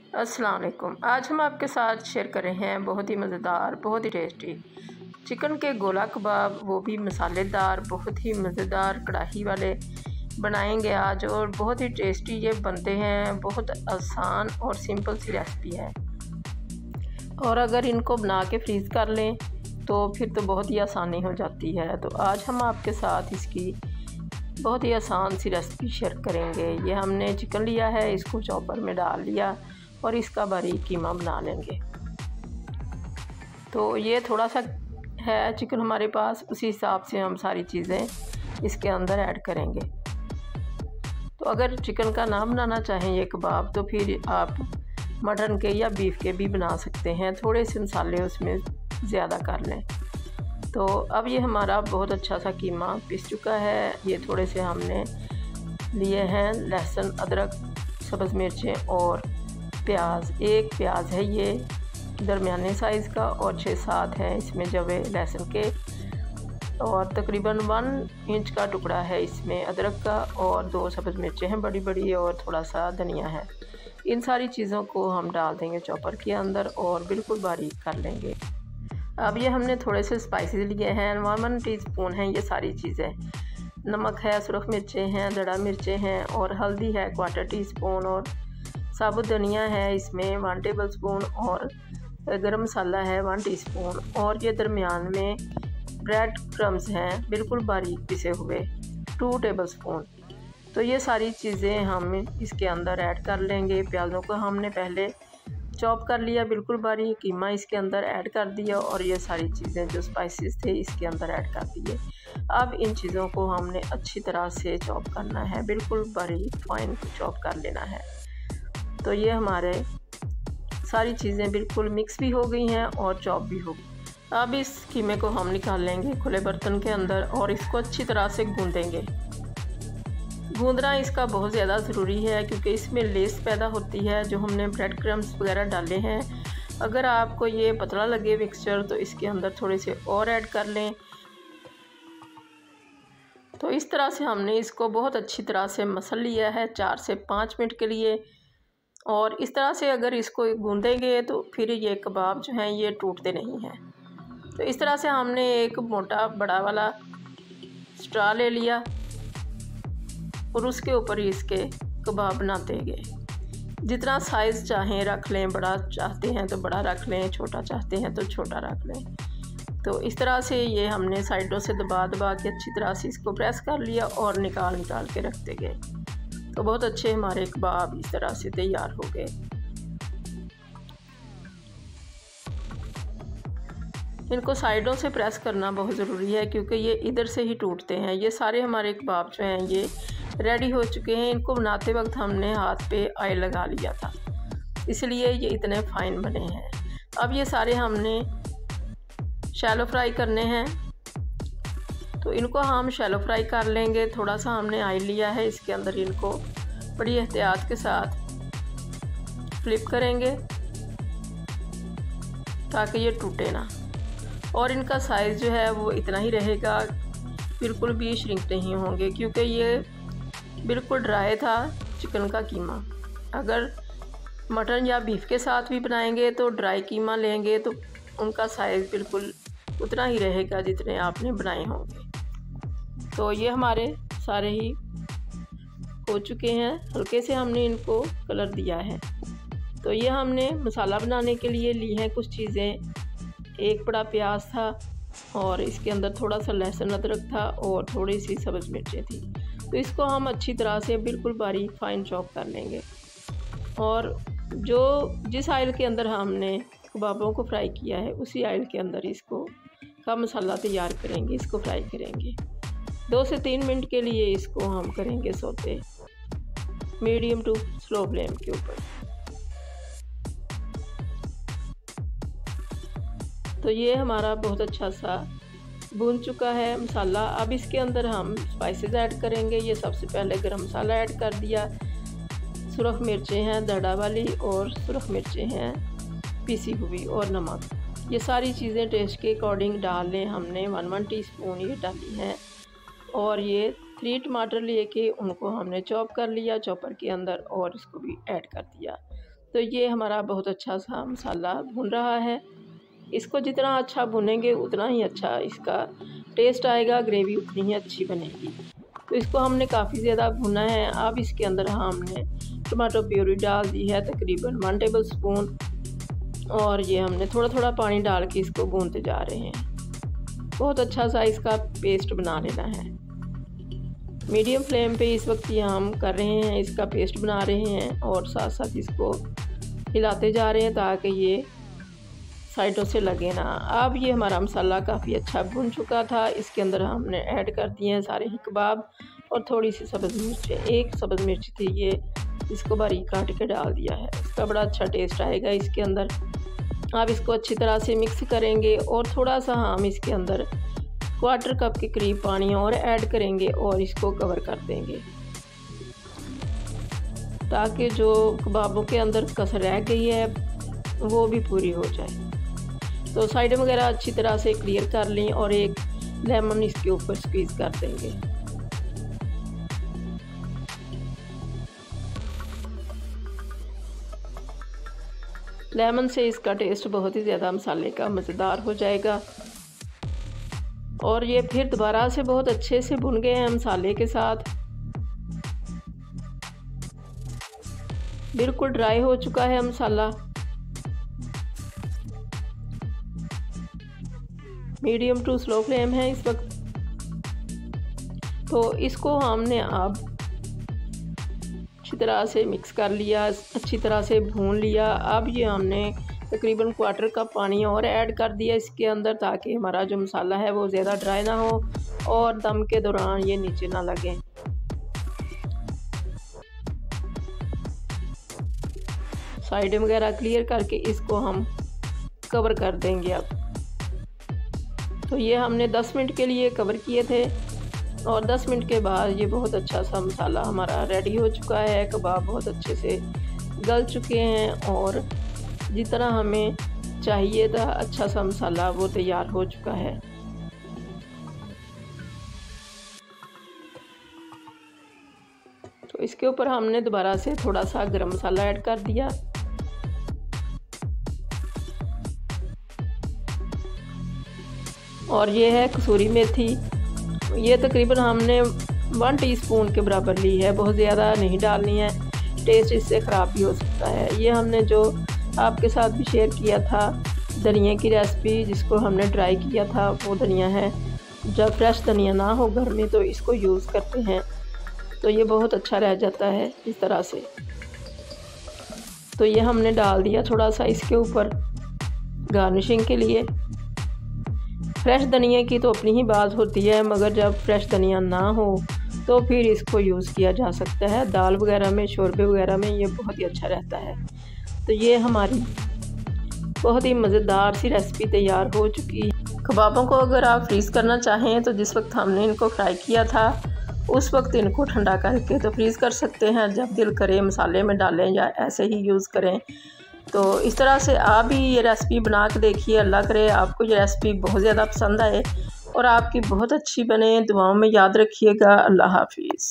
अस्सलाम वालेकुम। आज हम आपके साथ शेयर कर रहे हैं बहुत ही मज़ेदार, बहुत ही टेस्टी चिकन के गोला कबाब, वो भी मसालेदार, बहुत ही मज़ेदार कढ़ाई वाले बनाएंगे आज। और बहुत ही टेस्टी ये बनते हैं, बहुत आसान और सिंपल सी रेसिपी है। और अगर इनको बना के फ्रीज़ कर लें तो फिर तो बहुत ही आसानी हो जाती है। तो आज हम आपके साथ इसकी बहुत ही आसान सी रेसिपी शेयर करेंगे। ये हमने चिकन लिया है, इसको चॉपर में डाल लिया और इसका बारीक कीमा बना लेंगे। तो ये थोड़ा सा है चिकन हमारे पास, उसी हिसाब से हम सारी चीज़ें इसके अंदर ऐड करेंगे। तो अगर चिकन का ना बनाना चाहें ये कबाब, तो फिर आप मटन के या बीफ के भी बना सकते हैं, थोड़े से मसाले उसमें ज़्यादा कर लें। तो अब ये हमारा बहुत अच्छा सा कीमा पिस चुका है। ये थोड़े से हमने लिए हैं लहसुन, अदरक, सब्ज़ मिर्चें और प्याज। एक प्याज है ये दरमियाने साइज़ का और 6-7 हैं इसमें जवे लहसुन के, और तकरीबन 1 इंच का टुकड़ा है इसमें अदरक का, और 2 सब्ज़ मिर्चें हैं बड़ी बड़ी, और थोड़ा सा धनिया है। इन सारी चीज़ों को हम डाल देंगे चॉपर के अंदर और बिल्कुल बारीक कर लेंगे। अब ये हमने थोड़े से स्पाइसेस लिए हैं, 1 टीस्पून हैं ये सारी चीज़ें। नमक है, सुरख मिर्चें हैं, दड़ा मिर्चें हैं, और हल्दी है 1/4 टीस्पून, और साबुत धनिया है इसमें 1 टेबलस्पून, और गरम मसाला है 1 टीस्पून, और ये दरमियान में ब्रेड क्रम्स हैं बिल्कुल बारीक पिसे हुए 2 टेबलस्पून। तो ये सारी चीज़ें हम इसके अंदर ऐड कर लेंगे। प्याज़ों को हमने पहले चॉप कर लिया बिल्कुल बारीक, कीमा इसके अंदर ऐड कर दिया, और ये सारी चीज़ें जो स्पाइसेस थे इसके अंदर ऐड कर दिए। अब इन चीज़ों को हमने अच्छी तरह से चॉप करना है, बिल्कुल बारीक फाइन चॉप कर लेना है। तो ये हमारे सारी चीज़ें बिल्कुल मिक्स भी हो गई हैं और चॉप भी हो गई। अब इस कीमे को हम निकाल लेंगे खुले बर्तन के अंदर और इसको अच्छी तरह से गूँधेंगे। गूँधना इसका बहुत ज़्यादा ज़रूरी है क्योंकि इसमें लेस पैदा होती है जो हमने ब्रेड क्रम्स वगैरह डाले हैं। अगर आपको ये पतला लगे मिक्सचर तो इसके अंदर थोड़े से और ऐड कर लें। तो इस तरह से हमने इसको बहुत अच्छी तरह से मसल लिया है 4 से 5 मिनट के लिए। और इस तरह से अगर इसको गूँधेंगे तो फिर ये कबाब जो हैं ये टूटते नहीं हैं। तो इस तरह से हमने एक मोटा बड़ा वाला स्ट्रा ले लिया और उसके ऊपर इसके कबाब बनाते गए। जितना साइज़ चाहें रख लें, बड़ा चाहते हैं तो बड़ा रख लें, छोटा चाहते हैं तो छोटा रख लें। तो इस तरह से ये हमने साइडों से दबा दबा के अच्छी तरह से इसको प्रेस कर लिया और निकाल के रखते गए। तो बहुत अच्छे हमारे कबाब इस तरह से तैयार हो गए। इनको साइडों से प्रेस करना बहुत ज़रूरी है क्योंकि ये इधर से ही टूटते हैं। ये सारे हमारे कबाब जो हैं ये रेडी हो चुके हैं। इनको बनाते वक्त हमने हाथ पे ऑयल लगा लिया था, इसलिए ये इतने फाइन बने हैं। अब ये सारे हमने शैलो फ्राई करने हैं, तो इनको हम शैलो फ्राई कर लेंगे। थोड़ा सा हमने ऑयल लिया है, इसके अंदर इनको बड़ी एहतियात के साथ फ्लिप करेंगे ताकि ये टूटे ना। और इनका साइज़ जो है वो इतना ही रहेगा, बिल्कुल भी श्रिंक नहीं होंगे क्योंकि ये बिल्कुल ड्राई था चिकन का कीमा। अगर मटन या बीफ के साथ भी बनाएंगे तो ड्राई कीमा लेंगे तो उनका साइज़ बिल्कुल उतना ही रहेगा जितने आपने बनाए होंगे। तो ये हमारे सारे ही हो चुके हैं, हल्के से हमने इनको कलर दिया है। तो ये हमने मसाला बनाने के लिए ली हैं कुछ चीज़ें। एक बड़ा प्याज था और इसके अंदर थोड़ा सा लहसुन अदरक था और थोड़ी सी सब्ज़ मिर्चें थी। तो इसको हम अच्छी तरह से बिल्कुल बारीक फाइन चॉप कर लेंगे। और जिस ऑयल के अंदर हमने कबाबों को फ्राई किया है उसी ऑयल के अंदर इसको का मसाला तैयार करेंगे, इसको फ्राई करेंगे। 2 से 3 मिनट के लिए इसको हम करेंगे sauté, medium to slow flame के ऊपर। तो ये हमारा बहुत अच्छा सा भून चुका है मसाला। अब इसके अंदर हम स्पाइसेस ऐड करेंगे। ये सबसे पहले गरम मसाला ऐड कर दिया, सुरख मिर्चें हैं दड़ा वाली और सुरख मिर्चें हैं पिसी हुई, और नमक। ये सारी चीज़ें टेस्ट के अकॉर्डिंग डाल लें। हमने 1 टीस्पून ये डाली हैं। और ये 3 टमाटर लेके उनको हमने चॉप कर लिया चॉपर के अंदर और इसको भी ऐड कर दिया। तो ये हमारा बहुत अच्छा सा मसाला भुन रहा है। इसको जितना अच्छा भुनेंगे उतना ही अच्छा इसका टेस्ट आएगा, ग्रेवी उतनी ही अच्छी बनेगी। तो इसको हमने काफ़ी ज़्यादा भुना है। अब इसके अंदर हमने टमाटो प्यूरी डाल दी है तकरीबन 1 टेबल स्पून, और ये हमने थोड़ा थोड़ा पानी डाल के इसको भूनते जा रहे हैं। बहुत अच्छा सा इसका पेस्ट बना लेना है। मीडियम फ्लेम पे इस वक्त ये हम कर रहे हैं, इसका पेस्ट बना रहे हैं और साथ साथ इसको हिलाते जा रहे हैं ताकि ये साइडों से लगे ना। अब ये हमारा मसाला काफ़ी अच्छा भुन चुका था। इसके अंदर हमने ऐड कर दिए हैं सारे ही कबाब और थोड़ी सी सब्ज़ मिर्च, एक सब्ज़ मिर्च थी ये, इसको बारीक काट के डाल दिया है। इसका बड़ा अच्छा टेस्ट आएगा इसके अंदर। आप इसको अच्छी तरह से मिक्स करेंगे और थोड़ा सा हम इसके अंदर 1/4 कप के करीब पानी और ऐड करेंगे और इसको कवर कर देंगे ताकि जो कबाबों के अंदर कसर रह गई है वो भी पूरी हो जाए। तो साइड वगैरह अच्छी तरह से क्लियर कर लें और एक लेमन इसके ऊपर स्क्वीज़ कर देंगे। लेमन से इसका टेस्ट बहुत ही ज़्यादा मसाले का मज़ेदार हो जाएगा। और ये फिर दोबारा से बहुत अच्छे से भुन गए हैं मसाले के साथ, बिल्कुल ड्राई हो चुका है मसाला। मीडियम टू स्लो फ्लेम है इस वक्त। तो इसको हमने अब अच्छी तरह से मिक्स कर लिया, अच्छी तरह से भून लिया। अब ये हमने तकरीबन 1/4 कप पानी और ऐड कर दिया इसके अंदर ताकि हमारा जो मसाला है वो ज़्यादा ड्राई ना हो और दम के दौरान ये नीचे ना लगे। साइड वगैरह क्लियर करके इसको हम कवर कर देंगे अब। तो ये हमने 10 मिनट के लिए कवर किए थे और 10 मिनट के बाद ये बहुत अच्छा सा मसाला हमारा रेडी हो चुका है। कबाब बहुत अच्छे से गल चुके हैं और जितना हमें चाहिए था अच्छा सा मसाला वो तैयार हो चुका है। तो इसके ऊपर हमने दोबारा से थोड़ा सा गरम मसाला ऐड कर दिया। और ये है कसूरी मेथी, ये तकरीबन हमने 1 टीस्पून के बराबर ली है, बहुत ज़्यादा नहीं डालनी है, टेस्ट इससे ख़राब भी हो सकता है। ये हमने जो आपके साथ भी शेयर किया था धनिया की रेसिपी, जिसको हमने ट्राई किया था, वो धनिया है। जब फ्रेश धनिया ना हो घर में तो इसको यूज़ करते हैं तो ये बहुत अच्छा रह जाता है इस तरह से। तो ये हमने डाल दिया थोड़ा सा इसके ऊपर गार्निशिंग के लिए। फ्रेश धनिया की तो अपनी ही बात होती है, मगर जब फ्रेश धनिया ना हो तो फिर इसको यूज़ किया जा सकता है दाल वगैरह में, शोरबे वगैरह में, ये बहुत ही अच्छा रहता है। तो ये हमारी बहुत ही मज़ेदार सी रेसिपी तैयार हो चुकी है। कबाबों को अगर आप फ्रीज़ करना चाहें तो जिस वक्त हमने इनको फ्राई किया था उस वक्त इनको ठंडा करके तो फ्रीज़ कर सकते हैं, जब दिल करे मसाले में डालें या ऐसे ही यूज़ करें। तो इस तरह से आप भी ये रेसिपी बना के देखिए। अल्लाह करे आपको ये रेसिपी बहुत ज़्यादा पसंद आए और आपकी बहुत अच्छी बने। दुआओं में याद रखिएगा। अल्लाह हाफिज़।